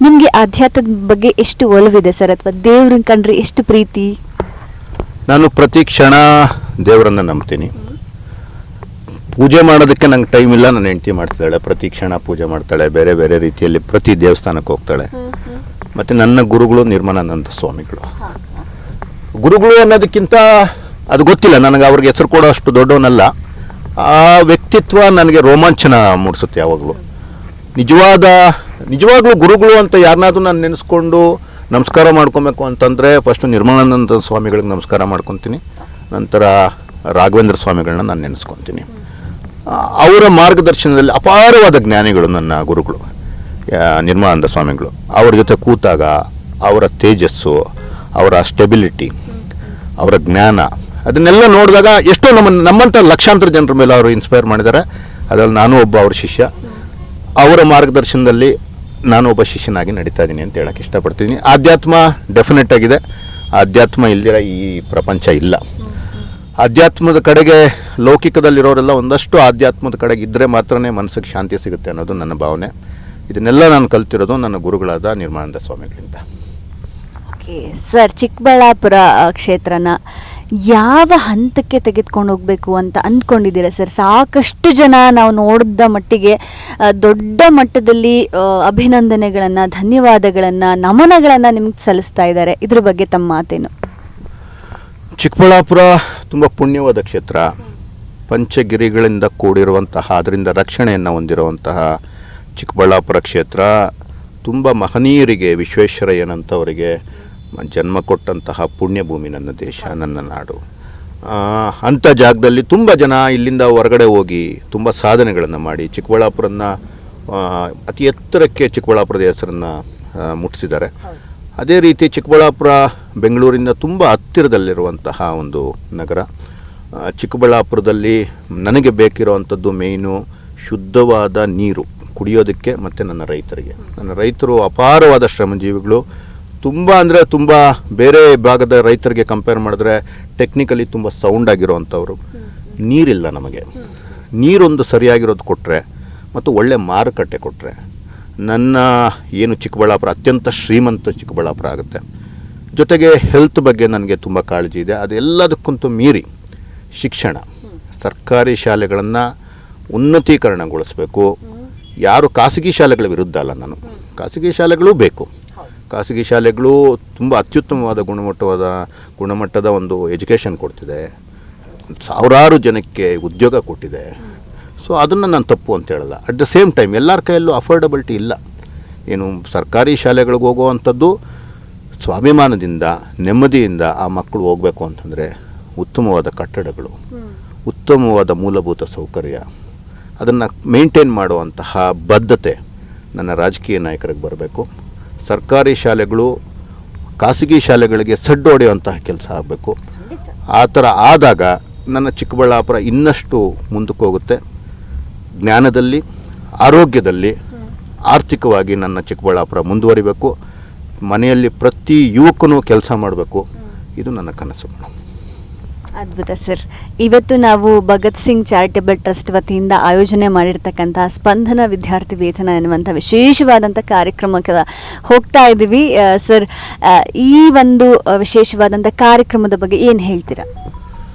Speaker 1: ನಿಮಗೆ ಆಧ್ಯಾತ್ಮದ ಬಗ್ಗೆ ಎಷ್ಟು ಒಲವಿದೆ ಸರ್, ಅಥವಾ ದೇವ್ರನ್ನ ಕಂಡ್ರೆ ಎಷ್ಟು ಪ್ರೀತಿ?
Speaker 2: ನಾನು ಪ್ರತಿ ಕ್ಷಣ ದೇವರನ್ನು ನಂಬ್ತೀನಿ. ಪೂಜೆ ಮಾಡೋದಕ್ಕೆ ನಂಗೆ ಟೈಮ್ ಇಲ್ಲ. ನನ್ನ ಹೆಂಡತಿ ಮಾಡ್ತಾಳೆ, ಪ್ರತಿ ಕ್ಷಣ ಪೂಜೆ ಮಾಡ್ತಾಳೆ, ಬೇರೆ ಬೇರೆ ರೀತಿಯಲ್ಲಿ ಪ್ರತಿ ದೇವಸ್ಥಾನಕ್ಕೆ ಹೋಗ್ತಾಳೆ. ಮತ್ತು ನನ್ನ ಗುರುಗಳು ನಿರ್ಮಲಾನಂದ ಸ್ವಾಮಿಗಳು. ಗುರುಗಳು ಅನ್ನೋದಕ್ಕಿಂತ ಅದು ಗೊತ್ತಿಲ್ಲ ನನಗೆ, ಅವ್ರಿಗೆ ಹೆಸರು ಕೊಡೋ ಅಷ್ಟು ದೊಡ್ಡವನಲ್ಲ. ಆ ವ್ಯಕ್ತಿತ್ವ ನನಗೆ ರೋಮಾಂಚನ ಮೂಡಿಸುತ್ತೆ ಯಾವಾಗಲೂ. ನಿಜವಾಗ್ಲೂ ಗುರುಗಳು ಅಂತ ಯಾರನ್ನಾದ್ರೂ ನಾನು ನೆನೆಸ್ಕೊಂಡು ನಮಸ್ಕಾರ ಮಾಡ್ಕೊಬೇಕು ಅಂತಂದರೆ ಫಸ್ಟು ನಿರ್ಮಲಾನಂದ ಸ್ವಾಮಿಗಳಿಗೆ ನಮಸ್ಕಾರ ಮಾಡ್ಕೊತೀನಿ. ನಂತರ ರಾಘವೇಂದ್ರ ಸ್ವಾಮಿಗಳನ್ನ ನಾನು ನೆನೆಸ್ಕೊತೀನಿ. ಅವರ ಮಾರ್ಗದರ್ಶನದಲ್ಲಿ ಅಪಾರವಾದ ಜ್ಞಾನಿಗಳು ನನ್ನ ಗುರುಗಳು ನಿರ್ಮಲಾನಂದ ಸ್ವಾಮಿಗಳು. ಅವ್ರ ಜೊತೆ ಕೂತಾಗ ಅವರ ತೇಜಸ್ಸು, ಅವರ ಸ್ಟೆಬಿಲಿಟಿ, ಅವರ ಜ್ಞಾನ, ಅದನ್ನೆಲ್ಲ ನೋಡಿದಾಗ ಎಷ್ಟೋ ನಮ್ಮಂಥ ಲಕ್ಷಾಂತರ ಜನರ ಮೇಲೆ ಅವರು ಇನ್ಸ್ಪೈರ್ ಮಾಡಿದ್ದಾರೆ. ಅದರಲ್ಲಿ ನಾನು ಒಬ್ಬ ಅವ್ರ ಶಿಷ್ಯ. ಅವರ ಮಾರ್ಗದರ್ಶನದಲ್ಲಿ ನಾನು ಒಬ್ಬ ಶಿಷ್ಯನಾಗಿ ನಡೀತಾ ಇದ್ದೀನಿ ಅಂತ ಹೇಳಕ್ಕೆ ಇಷ್ಟಪಡ್ತೀನಿ. ಆಧ್ಯಾತ್ಮ ಡೆಫಿನೆಟ್ ಆಗಿದೆ. ಆಧ್ಯಾತ್ಮ ಇಲ್ದಿರ ಈ ಪ್ರಪಂಚ ಇಲ್ಲ. ಆಧ್ಯಾತ್ಮದ ಕಡೆಗೆ ಲೌಕಿಕದಲ್ಲಿರೋರೆಲ್ಲ ಒಂದಷ್ಟು ಆಧ್ಯಾತ್ಮದ ಕಡೆಗೆ ಇದ್ದರೆ ಮಾತ್ರನೇ ಮನಸ್ಸಿಗೆ ಶಾಂತಿ ಸಿಗುತ್ತೆ ಅನ್ನೋದು ನನ್ನ ಭಾವನೆ. ಇದನ್ನೆಲ್ಲ ನಾನು ಕಲ್ತಿರೋದು ನನ್ನ ಗುರುಗಳಾದ ನಿರ್ಮಲಾನಂದ ಸ್ವಾಮಿಗಳಿಂದ.
Speaker 1: ಸರ್, ಚಿಕ್ಕಬಳ್ಳಾಪುರ ಕ್ಷೇತ್ರನ ಯಾವ ಹಂತಕ್ಕೆ ತೆಗೆದುಕೊಂಡು ಹೋಗಬೇಕು ಅಂತ ಅಂದ್ಕೊಂಡಿದ್ದೀರಾ ಸರ್? ಸಾಕಷ್ಟು ಜನ ನಾವು ನೋಡಿದ ಮಟ್ಟಿಗೆ ದೊಡ್ಡ ಮಟ್ಟದಲ್ಲಿ ಅಭಿನಂದನೆಗಳನ್ನು, ಧನ್ಯವಾದಗಳನ್ನು, ನಮನಗಳನ್ನು ನಿಮ್ಗೆ ಸಲ್ಲಿಸ್ತಾ ಇದ್ದಾರೆ. ಇದ್ರ ಬಗ್ಗೆ ತಮ್ಮ ಮಾತೇನು?
Speaker 2: ಚಿಕ್ಕಬಳ್ಳಾಪುರ ತುಂಬ ಪುಣ್ಯವಾದ ಕ್ಷೇತ್ರ. ಪಂಚಗಿರಿಗಳಿಂದ ಕೂಡಿರುವಂತಹ, ಅದರಿಂದ ರಕ್ಷಣೆಯನ್ನು ಹೊಂದಿರುವಂತಹ ಚಿಕ್ಕಬಳ್ಳಾಪುರ ಕ್ಷೇತ್ರ ತುಂಬ ಮಹನೀಯರಿಗೆ, ವಿಶ್ವೇಶ್ವರಯ್ಯನಂಥವರಿಗೆ ಜನ್ಮ ಕೊಟ್ಟಂತಹ ಪುಣ್ಯಭೂಮಿ ನನ್ನ ದೇಶ, ನನ್ನ ನಾಡು. ಅಂಥ ಜಾಗದಲ್ಲಿ ತುಂಬ ಜನ ಇಲ್ಲಿಂದ ಹೊರಗಡೆ ಹೋಗಿ ತುಂಬ ಸಾಧನೆಗಳನ್ನು ಮಾಡಿ ಚಿಕ್ಕಬಳ್ಳಾಪುರನ ಅತಿ ಎತ್ತರಕ್ಕೆ ಚಿಕ್ಕಬಳ್ಳಾಪುರದ ಹೆಸರನ್ನು ಮುಟ್ಟಿಸಿದ್ದಾರೆ. ಅದೇ ರೀತಿ ಚಿಕ್ಕಬಳ್ಳಾಪುರ ಬೆಂಗಳೂರಿಂದ ತುಂಬ ಹತ್ತಿರದಲ್ಲಿರುವಂತಹ ಒಂದು ನಗರ. ಚಿಕ್ಕಬಳ್ಳಾಪುರದಲ್ಲಿ ನನಗೆ ಬೇಕಿರುವಂಥದ್ದು ಮೇಯ್ನು ಶುದ್ಧವಾದ ನೀರು ಕುಡಿಯೋದಕ್ಕೆ ಮತ್ತು ನನ್ನ ರೈತರಿಗೆ. ನನ್ನ ರೈತರು ಅಪಾರವಾದ ಶ್ರಮಜೀವಿಗಳು. ತುಂಬ ಅಂದರೆ ತುಂಬ ಬೇರೆ ಭಾಗದ ರೈತರಿಗೆ ಕಂಪೇರ್ ಮಾಡಿದ್ರೆ ಟೆಕ್ನಿಕಲಿ ತುಂಬ ಸೌಂಡ್ ಆಗಿರೋವಂಥವ್ರು. ನೀರಿಲ್ಲ ನಮಗೆ. ನೀರೊಂದು ಸರಿಯಾಗಿರೋದು ಕೊಟ್ಟರೆ ಮತ್ತು ಒಳ್ಳೆ ಮಾರುಕಟ್ಟೆ ಕೊಟ್ಟರೆ ನನ್ನ ಏನು ಚಿಕ್ಕಬಳ್ಳಾಪುರ ಅತ್ಯಂತ ಶ್ರೀಮಂತ ಚಿಕ್ಕಬಳ್ಳಾಪುರ ಆಗುತ್ತೆ. ಜೊತೆಗೆ ಹೆಲ್ತ್ ಬಗ್ಗೆ ನನಗೆ ತುಂಬ ಕಾಳಜಿ ಇದೆ. ಅದೆಲ್ಲದಕ್ಕಂತೂ ಮೀರಿ ಶಿಕ್ಷಣ, ಸರ್ಕಾರಿ ಶಾಲೆಗಳನ್ನು ಉನ್ನತೀಕರಣಗೊಳಿಸಬೇಕು. ಯಾರು ಖಾಸಗಿ ಶಾಲೆಗಳ ವಿರುದ್ಧ ಅಲ್ಲ ನಾನು. ಖಾಸಗಿ ಶಾಲೆಗಳು ಬೇಕು. ಖಾಸಗಿ ಶಾಲೆಗಳು ತುಂಬ ಅತ್ಯುತ್ತಮವಾದ ಗುಣಮಟ್ಟದ ಒಂದು ಎಜುಕೇಷನ್ ಕೊಡ್ತಿದೆ, ಸಾವಿರಾರು ಜನಕ್ಕೆ ಉದ್ಯೋಗ ಕೊಟ್ಟಿದೆ. ಸೊ ಅದನ್ನು ನಾನು ತಪ್ಪು ಅಂತ ಹೇಳಲ್ಲ. ಅಟ್ ದ ಸೇಮ್ ಟೈಮ್ ಎಲ್ಲರ ಕೈಯಲ್ಲೂ ಅಫೋರ್ಡಬಿಲಿಟಿ ಇಲ್ಲ. ಏನು ಸರ್ಕಾರಿ ಶಾಲೆಗಳಿಗೆ ಹೋಗುವಂಥದ್ದು ಸ್ವಾಭಿಮಾನದಿಂದ, ನೆಮ್ಮದಿಯಿಂದ ಆ ಮಕ್ಕಳು ಹೋಗಬೇಕು ಅಂತಂದರೆ ಉತ್ತಮವಾದ ಕಟ್ಟಡಗಳು, ಉತ್ತಮವಾದ ಮೂಲಭೂತ ಸೌಕರ್ಯ, ಅದನ್ನು ಮೇಂಟೈನ್ ಮಾಡುವಂತಹ ಬದ್ಧತೆ ನನ್ನ ರಾಜಕೀಯ ನಾಯಕರಿಗೆ ಬರಬೇಕು. ಸರ್ಕಾರಿ ಶಾಲೆಗಳು ಖಾಸಗಿ ಶಾಲೆಗಳಿಗೆ ಸಡ್ಡು ಹೊಡೆಯುವಂತಹ ಕೆಲಸ ಆಗಬೇಕು. ಆ ಥರ ಆದಾಗ ನನ್ನ ಚಿಕ್ಕಬಳ್ಳಾಪುರ ಇನ್ನಷ್ಟು ಮುಂದಕ್ಕೆ ಹೋಗುತ್ತೆ. ಜ್ಞಾನದಲ್ಲಿ, ಆರೋಗ್ಯದಲ್ಲಿ, ಆರ್ಥಿಕವಾಗಿ ನನ್ನ ಚಿಕ್ಕಬಳ್ಳಾಪುರ ಮುಂದುವರಿಬೇಕು. ಮನೆಯಲ್ಲಿ ಪ್ರತಿ ಯುವಕನೂ ಕೆಲಸ ಮಾಡಬೇಕು. ಇದು ನನ್ನ ಕನಸು.
Speaker 1: ಅದ್ಭುತ ಸರ್. ಇವತ್ತು ನಾವು ಭಗತ್ ಸಿಂಗ್ ಚಾರಿಟೇಬಲ್ ಟ್ರಸ್ಟ್ ವತಿಯಿಂದ ಆಯೋಜನೆ ಮಾಡಿರ್ತಕ್ಕಂಥ ಸ್ಪಂದನ ವಿದ್ಯಾರ್ಥಿ ವೇತನ ಎನ್ನುವಂಥ ವಿಶೇಷವಾದಂಥ ಕಾರ್ಯಕ್ರಮಕ್ಕೆ ಹೋಗ್ತಾ ಇದ್ದೀವಿ. ಸರ್, ಈ ಒಂದು ವಿಶೇಷವಾದಂಥ ಕಾರ್ಯಕ್ರಮದ ಬಗ್ಗೆ ಏನು ಹೇಳ್ತೀರಾ?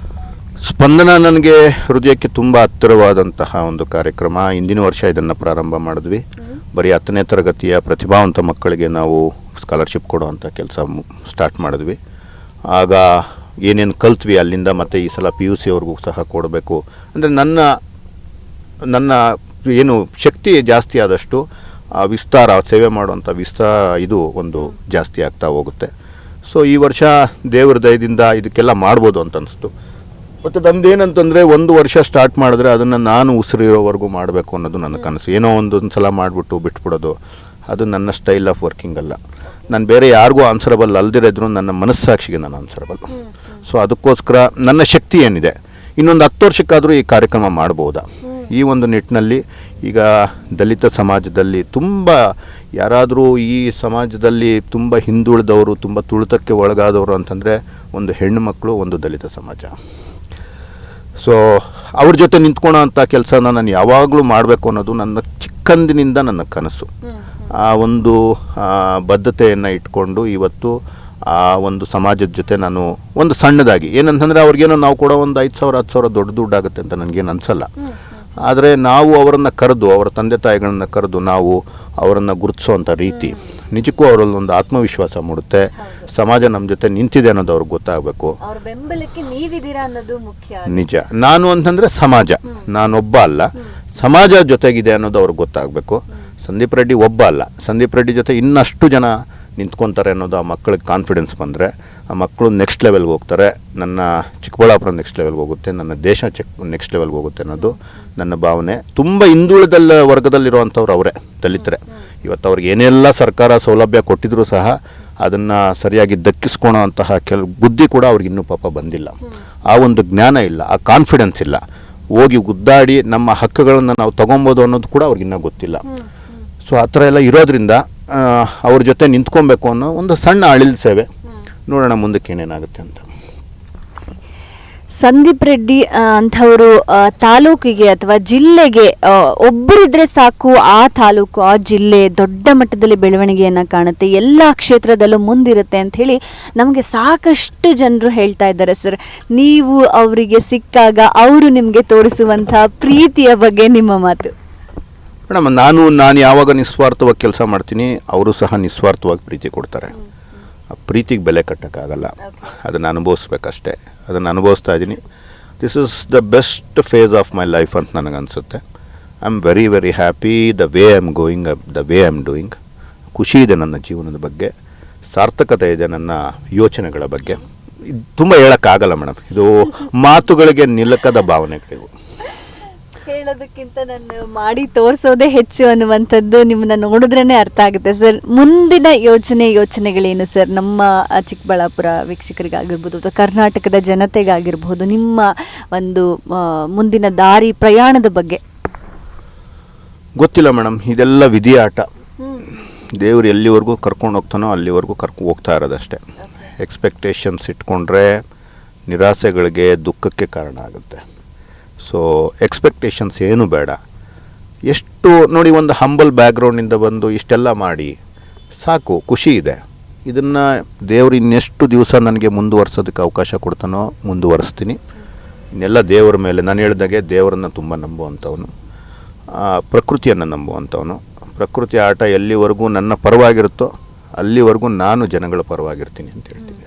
Speaker 2: ಸ್ಪಂದನ ನನಗೆ ಹೃದಯಕ್ಕೆ ತುಂಬ ಹತ್ತಿರವಾದಂತಹ ಒಂದು ಕಾರ್ಯಕ್ರಮ. ಹಿಂದಿನ ವರ್ಷ ಇದನ್ನು ಪ್ರಾರಂಭ ಮಾಡಿದ್ವಿ. ಬರೀ 10ನೇ ತರಗತಿಯ ಪ್ರತಿಭಾವಂತ ಮಕ್ಕಳಿಗೆ ನಾವು ಸ್ಕಾಲರ್ಶಿಪ್ ಕೊಡುವಂಥ ಕೆಲಸ ಸ್ಟಾರ್ಟ್ ಮಾಡಿದ್ವಿ. ಆಗ ಏನೇನು ಕಲ್ತ್ವಿ ಅಲ್ಲಿಂದ ಮತ್ತು ಈ ಸಲ PUC ಅವ್ರಿಗೂ ಸಹ ಕೊಡಬೇಕು. ಅಂದರೆ ನನ್ನ ಏನು ಶಕ್ತಿ ಜಾಸ್ತಿ ಆದಷ್ಟು ವಿಸ್ತಾರ, ಸೇವೆ ಮಾಡುವಂಥ ಇದು ಒಂದು ಜಾಸ್ತಿ ಆಗ್ತಾ ಹೋಗುತ್ತೆ. ಸೊ ಈ ವರ್ಷ ದೇವರ ದಯದಿಂದ ಇದಕ್ಕೆಲ್ಲ ಮಾಡ್ಬೋದು ಅಂತ ಅನಿಸ್ತು. ಮತ್ತು ನಂದೇನಂತಂದರೆ 1 ವರ್ಷ ಸ್ಟಾರ್ಟ್ ಮಾಡಿದ್ರೆ ಅದನ್ನು ನಾನು ಉಸಿರಿರೋವರೆಗೂ ಮಾಡಬೇಕು ಅನ್ನೋದು ನನ್ನ ಕನಸು. ಏನೋ ಒಂದೊಂದು ಸಲ ಮಾಡಿಬಿಟ್ಟು ಬಿಟ್ಬಿಡೋದು ಅದು ನನ್ನ ಸ್ಟೈಲ್ ಆಫ್ ವರ್ಕಿಂಗ್ ಅಲ್ಲ. ನಾನು ಬೇರೆ ಯಾರಿಗೂ ಆನ್ಸರಬಲ್ ಅಲ್ದಿರಿದ್ರು ನನ್ನ ಮನಸ್ಸಾಕ್ಷಿಗೆ ನಾನು ಆನ್ಸರಬಲ್. ಸೊ ಅದಕ್ಕೋಸ್ಕರ ನನ್ನ ಶಕ್ತಿ ಏನಿದೆ, ಇನ್ನೊಂದು 10 ವರ್ಷಕ್ಕಾದರೂ ಈ ಕಾರ್ಯಕ್ರಮ ಮಾಡ್ಬೋದಾ, ಈ ಒಂದು ನಿಟ್ಟಿನಲ್ಲಿ ಈಗ ದಲಿತ ಸಮಾಜದಲ್ಲಿ ತುಂಬ ಯಾರಾದರೂ ಈ ಸಮಾಜದಲ್ಲಿ ತುಂಬ ಹಿಂದುಳಿದವರು, ತುಂಬ ತುಳಿತಕ್ಕೆ ಒಳಗಾದವರು ಅಂತಂದರೆ ಒಂದು ಹೆಣ್ಣು ಮಕ್ಕಳು, ಒಂದು ದಲಿತ ಸಮಾಜ. ಸೊ ಅವ್ರ ಜೊತೆ ನಿಂತ್ಕೊಳ್ಳೋ ಅಂಥ ಕೆಲಸನ ನಾನು ಯಾವಾಗಲೂ ಮಾಡಬೇಕು ಅನ್ನೋದು ನನ್ನ ಚಿಕ್ಕಂದಿನಿಂದ ನನ್ನ ಕನಸು. ಆ ಒಂದು ಬದ್ಧತೆಯನ್ನು ಇಟ್ಕೊಂಡು ಇವತ್ತು ಆ ಒಂದು ಸಮಾಜದ ಜೊತೆ ನಾನು ಒಂದು ಸಣ್ಣದಾಗಿ, ಏನಂತಂದರೆ ಅವ್ರಿಗೇನೋ ನಾವು ಕೊಡೋ ಒಂದು 5,000 10,000 ದೊಡ್ಡ ದುಡ್ಡಾಗುತ್ತೆ ಅಂತ ನನಗೇನು ಅನಿಸಲ್ಲ. ಆದರೆ ನಾವು ಅವರನ್ನು ಕರೆದು, ಅವರ ತಂದೆ ತಾಯಿಗಳನ್ನ ಕರೆದು ನಾವು ಅವರನ್ನು ಗುರುತಿಸೋವಂಥ ರೀತಿ ನಿಜಕ್ಕೂ ಅವರಲ್ಲಿ ಒಂದು ಆತ್ಮವಿಶ್ವಾಸ ಮೂಡುತ್ತೆ. ಸಮಾಜ ನಮ್ಮ ಜೊತೆ ನಿಂತಿದೆ ಅನ್ನೋದು ಅವ್ರಿಗೆ ಗೊತ್ತಾಗಬೇಕು.
Speaker 1: ಅವ್ರ ಬೆಂಬಲಕ್ಕೆ ನೀವಿದ್ದೀರಾ ಅನ್ನೋದು ಮುಖ್ಯ.
Speaker 2: ನಿಜ. ನಾನು ಅಂತಂದರೆ ಸಮಾಜ, ನಾನೊಬ್ಬ ಅಲ್ಲ, ಸಮಾಜ ಜೊತೆಗಿದೆ ಅನ್ನೋದು ಅವ್ರಿಗೆ ಗೊತ್ತಾಗಬೇಕು. ಸಂದೀಪ್ ರೆಡ್ಡಿ ಒಬ್ಬ ಅಲ್ಲ, ಸಂದೀಪ್ ರೆಡ್ಡಿ ಜೊತೆ ಇನ್ನಷ್ಟು ಜನ ನಿಂತ್ಕೊತಾರೆ ಅನ್ನೋದು ಆ ಮಕ್ಕಳಿಗೆ ಕಾನ್ಫಿಡೆನ್ಸ್ ಬಂದರೆ ಆ ಮಕ್ಕಳು ನೆಕ್ಸ್ಟ್ ಲೆವೆಲ್ಗೆ ಹೋಗ್ತಾರೆ. ನನ್ನ ಚಿಕ್ಕಬಳ್ಳಾಪುರ ನೆಕ್ಸ್ಟ್ ಲೆವೆಲ್ಗೆ ಹೋಗುತ್ತೆ, ನನ್ನ ದೇಶ ನೆಕ್ಸ್ಟ್ ಲೆವೆಲ್ಗೆ ಹೋಗುತ್ತೆ ಅನ್ನೋದು ನನ್ನ ಭಾವನೆ. ತುಂಬ ಹಿಂದುಳಿದ ವರ್ಗದಲ್ಲಿರುವಂಥವ್ರು ಅವರೇ, ದಲಿತರೆ. ಇವತ್ತು ಅವ್ರಿಗೆ ಏನೆಲ್ಲ ಸರ್ಕಾರ ಸೌಲಭ್ಯ ಕೊಟ್ಟಿದ್ರೂ ಸಹ ಅದನ್ನು ಸರಿಯಾಗಿ ದಕ್ಕಿಸ್ಕೊಳೋ ಅಂತಹ ಬುದ್ಧಿ ಕೂಡ ಅವ್ರಿಗೆ ಇನ್ನೂ ಪಾಪ ಬಂದಿಲ್ಲ. ಆ ಒಂದು ಜ್ಞಾನ ಇಲ್ಲ, ಆ ಕಾನ್ಫಿಡೆನ್ಸ್ ಇಲ್ಲ. ಹೋಗಿ ಗುದ್ದಾಡಿ ನಮ್ಮ ಹಕ್ಕುಗಳನ್ನು ನಾವು ತೊಗೊಬೋದು ಅನ್ನೋದು ಕೂಡ ಅವ್ರಿಗಿನ್ನೂ ಗೊತ್ತಿಲ್ಲ. ಸೊ ಆ ಥರ ಎಲ್ಲ ಇರೋದ್ರಿಂದ ಅವ್ರ ಜೊತೆ ನಿಂತ್ಕೊಬೇಕು ಅನ್ನೋ ಒಂದು ಸಣ್ಣ ಅಳಿಲ್ ಸೇವೆ. ನೋಡೋಣ ಮುಂದಕ್ಕೆ ಏನೇನಾಗುತ್ತೆ ಅಂತ.
Speaker 1: ಸಂದೀಪ್ ರೆಡ್ಡಿ ಅಂಥವರು ತಾಲೂಕಿಗೆ ಅಥವಾ ಜಿಲ್ಲೆಗೆ ಒಬ್ಬರಿದ್ರೆ ಸಾಕು, ಆ ತಾಲೂಕು ಆ ಜಿಲ್ಲೆ ದೊಡ್ಡ ಮಟ್ಟದಲ್ಲಿ ಬೆಳವಣಿಗೆಯನ್ನು ಕಾಣುತ್ತೆ, ಎಲ್ಲ ಕ್ಷೇತ್ರದಲ್ಲೂ ಮುಂದಿರುತ್ತೆ ಅಂತ ಹೇಳಿ ನಮಗೆ ಸಾಕಷ್ಟು ಜನರು ಹೇಳ್ತಾ ಇದ್ದಾರೆ. ಸರ್, ನೀವು ಅವರಿಗೆ ಸಿಕ್ಕಾಗ ಅವರು ನಿಮಗೆ ತೋರಿಸುವಂಥ ಪ್ರೀತಿಯ ಬಗ್ಗೆ ನಿಮ್ಮ ಮಾತು.
Speaker 2: ಮೇಡಮ್, ನಾನು ಯಾವಾಗ ನಿಸ್ವಾರ್ಥವಾಗಿ ಕೆಲಸ ಮಾಡ್ತೀನಿ, ಅವರು ಸಹ ನಿಸ್ವಾರ್ಥವಾಗಿ ಪ್ರೀತಿ ಕೊಡ್ತಾರೆ. ಆ ಪ್ರೀತಿಗೆ ಬೆಲೆ ಕಟ್ಟೋಕ್ಕಾಗಲ್ಲ, ಅದನ್ನು ಅನುಭವಿಸ್ಬೇಕಷ್ಟೇ. ಅದನ್ನು ಅನುಭವಿಸ್ತಾ ಇದ್ದೀನಿ. This is the best phase of my life ಅಂತ ನನಗನ್ಸುತ್ತೆ. I am very very happy the way I am going, the way I am doing. ಖುಷಿ ಇದೆ ನನ್ನ ಜೀವನದ ಬಗ್ಗೆ, ಸಾರ್ಥಕತೆ ಇದೆ ನನ್ನ ಯೋಚನೆಗಳ ಬಗ್ಗೆ. ತುಂಬ ಹೇಳೋಕ್ಕಾಗಲ್ಲ ಮೇಡಮ್, ಇದು ಮಾತುಗಳಿಗೆ ನಿಲುಕದ ಭಾವನೆಗಳಿವು.
Speaker 1: ಹೇಳೋದಕ್ಕಿಂತ ನಾನು ಮಾಡಿ ತೋರಿಸೋದೇ ಹೆಚ್ಚು ಅನ್ನುವಂಥದ್ದು ನಿಮ್ಮನ್ನ ನೋಡಿದ್ರೇ ಅರ್ಥ ಆಗುತ್ತೆ. ಸರ್, ಮುಂದಿನ ಯೋಚನೆಗಳೇನು ಸರ್, ನಮ್ಮ ಚಿಕ್ಕಬಳ್ಳಾಪುರ ವೀಕ್ಷಕರಿಗಾಗಿರ್ಬೋದು ಅಥವಾ ಕರ್ನಾಟಕದ ಜನತೆಗಾಗಿರ್ಬೋದು, ನಿಮ್ಮ ಒಂದು ಮುಂದಿನ ದಾರಿ ಪ್ರಯಾಣದ ಬಗ್ಗೆ?
Speaker 2: ಗೊತ್ತಿಲ್ಲ ಮೇಡಮ್, ಇದೆಲ್ಲ ವಿಧಿ ಆಟ. ದೇವರು ಎಲ್ಲಿವರೆಗೂ ಕರ್ಕೊಂಡು ಹೋಗ್ತಾನೋ ಅಲ್ಲಿವರೆಗೂ ಕರ್ಕೊಂಡು ಹೋಗ್ತಾ ಇರೋದಷ್ಟೇ. ಎಕ್ಸ್ಪೆಕ್ಟೇಷನ್ಸ್ ಇಟ್ಕೊಂಡ್ರೆ ನಿರಾಸೆಗಳಿಗೆ, ದುಃಖಕ್ಕೆ ಕಾರಣ ಆಗುತ್ತೆ. ಸೊ ಎಕ್ಸ್ಪೆಕ್ಟೇಷನ್ಸ್ ಏನು ಬೇಡ. ಎಷ್ಟು ನೋಡಿ, ಒಂದು ಹಂಬಲ್ ಬ್ಯಾಕ್ಗ್ರೌಂಡಿಂದ ಬಂದು ಇಷ್ಟೆಲ್ಲ ಮಾಡಿ ಸಾಕು, ಖುಷಿ ಇದೆ. ಇದನ್ನು ದೇವರು ಇನ್ನೆಷ್ಟು ದಿವಸ ನನಗೆ ಮುಂದುವರ್ಸೋದಕ್ಕೆ ಅವಕಾಶ ಕೊಡ್ತಾನೋ ಮುಂದುವರಿಸ್ತೀನಿ. ಇನ್ನೆಲ್ಲ ದೇವರ ಮೇಲೆ. ನಾನು ಹೇಳಿದಾಗೆ ದೇವರನ್ನು ತುಂಬ ನಂಬುವಂಥವನು, ಪ್ರಕೃತಿಯನ್ನು ನಂಬುವಂಥವನು. ಪ್ರಕೃತಿ ಆಟ ಎಲ್ಲಿವರೆಗೂ ನನ್ನ ಪರವಾಗಿರುತ್ತೋ ಅಲ್ಲಿವರೆಗೂ ನಾನು ಜನಗಳ ಪರವಾಗಿರ್ತೀನಿ ಅಂತ ಹೇಳ್ತೀನಿ.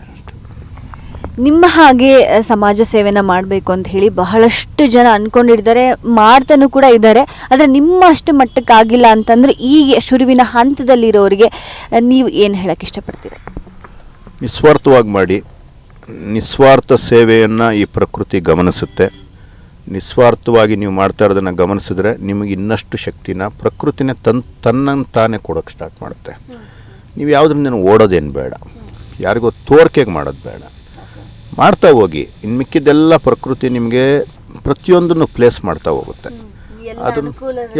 Speaker 1: ನಿಮ್ಮ ಹಾಗೆ ಸಮಾಜ ಸೇವೆನ ಮಾಡಬೇಕು ಅಂತ ಹೇಳಿ ಬಹಳಷ್ಟು ಜನ ಅಂದ್ಕೊಂಡಿರ್ತಾರೆ, ಮಾಡ್ತಾನೂ ಕೂಡ ಇದ್ದಾರೆ. ಆದರೆ ನಿಮ್ಮ ಅಷ್ಟು ಮಟ್ಟಕ್ಕಾಗಿಲ್ಲ ಅಂತಂದರೆ ಈಗ ಶುರುವಿನ ಹಂತದಲ್ಲಿರೋರಿಗೆ ನೀವು ಏನು ಹೇಳೋಕ್ಕೆ ಇಷ್ಟಪಡ್ತೀರಾ?
Speaker 2: ನಿಸ್ವಾರ್ಥವಾಗಿ ಮಾಡಿ. ನಿಸ್ವಾರ್ಥ ಸೇವೆಯನ್ನು ಈ ಪ್ರಕೃತಿ ಗಮನಿಸುತ್ತೆ. ನಿಸ್ವಾರ್ಥವಾಗಿ ನೀವು ಮಾಡ್ತಾ ಇರೋದನ್ನು ಗಮನಿಸಿದ್ರೆ ನಿಮಗೆ ಇನ್ನಷ್ಟು ಶಕ್ತಿನ ಪ್ರಕೃತಿನೇ ತನ್ನನ್ನು ತಾನೇ ಕೊಡೋಕ್ಕೆ ಸ್ಟಾರ್ಟ್ ಮಾಡುತ್ತೆ. ನೀವು ಯಾವುದರಿಂದ ಓಡೋದೇನು ಬೇಡ, ಯಾರಿಗೋ ತೋರಿಕೆಗೆ ಮಾಡೋದು ಬೇಡ, ಮಾಡ್ತಾ ಹೋಗಿ. ಇನ್ನು ಮಿಕ್ಕಿದ್ದೆಲ್ಲ ಪ್ರಕೃತಿ ನಿಮಗೆ ಪ್ರತಿಯೊಂದನ್ನು ಪ್ಲೇಸ್ ಮಾಡ್ತಾ ಹೋಗುತ್ತೆ. ಅದನ್ನು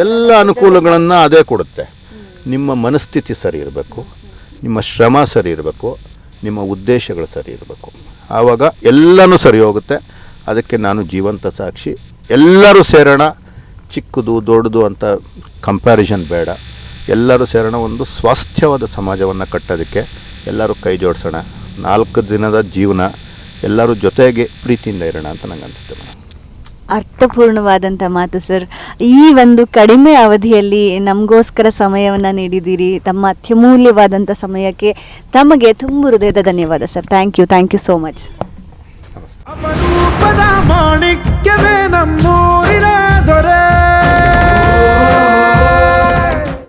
Speaker 2: ಎಲ್ಲ ಅನುಕೂಲಗಳನ್ನು ಅದೇ ಕೊಡುತ್ತೆ. ನಿಮ್ಮ ಮನಸ್ಥಿತಿ ಸರಿ ಇರಬೇಕು, ನಿಮ್ಮ ಶ್ರಮ ಸರಿ ಇರಬೇಕು, ನಿಮ್ಮ ಉದ್ದೇಶಗಳು ಸರಿ ಇರಬೇಕು. ಆವಾಗ ಎಲ್ಲನೂ ಸರಿ ಹೋಗುತ್ತೆ. ಅದಕ್ಕೆ ನಾನು ಜೀವಂತ ಸಾಕ್ಷಿ. ಎಲ್ಲರೂ ಸೇರೋಣ, ಚಿಕ್ಕದು ದೊಡ್ಡದು ಅಂತ ಕಂಪ್ಯಾರಿಸನ್ ಬೇಡ. ಎಲ್ಲರೂ ಸೇರೋಣ, ಒಂದು ಸ್ವಾಸ್ಥ್ಯವಾದ ಸಮಾಜವನ್ನು ಕಟ್ಟೋದಕ್ಕೆ ಎಲ್ಲರೂ ಕೈ ಜೋಡಿಸೋಣ. 4 ದಿನದ ಜೀವನ, ಎಲ್ಲರೂ ಜೊತೆಗೆ ಪ್ರೀತಿಯಿಂದ ಇರೋಣ ಅಂತ ನಂಗೆ ಅನಿಸುತ್ತೆ ಮೇಡಮ್.
Speaker 1: ಅರ್ಥಪೂರ್ಣವಾದಂಥ ಮಾತು ಸರ್. ಈ ಒಂದು ಕಡಿಮೆ ಅವಧಿಯಲ್ಲಿ ನಮಗೋಸ್ಕರ ಸಮಯವನ್ನು ನೀಡಿದ್ದೀರಿ. ತಮ್ಮ ಅತ್ಯಮೂಲ್ಯವಾದಂಥ ಸಮಯಕ್ಕೆ ತಮಗೆ ತುಂಬ ಹೃದಯದ ಧನ್ಯವಾದ sir. Thank you so much.
Speaker 3: ಅಪರೂಪದ ಮಾಣಿಕ್ಯವೇ ನಮ್ಮೂರಿನ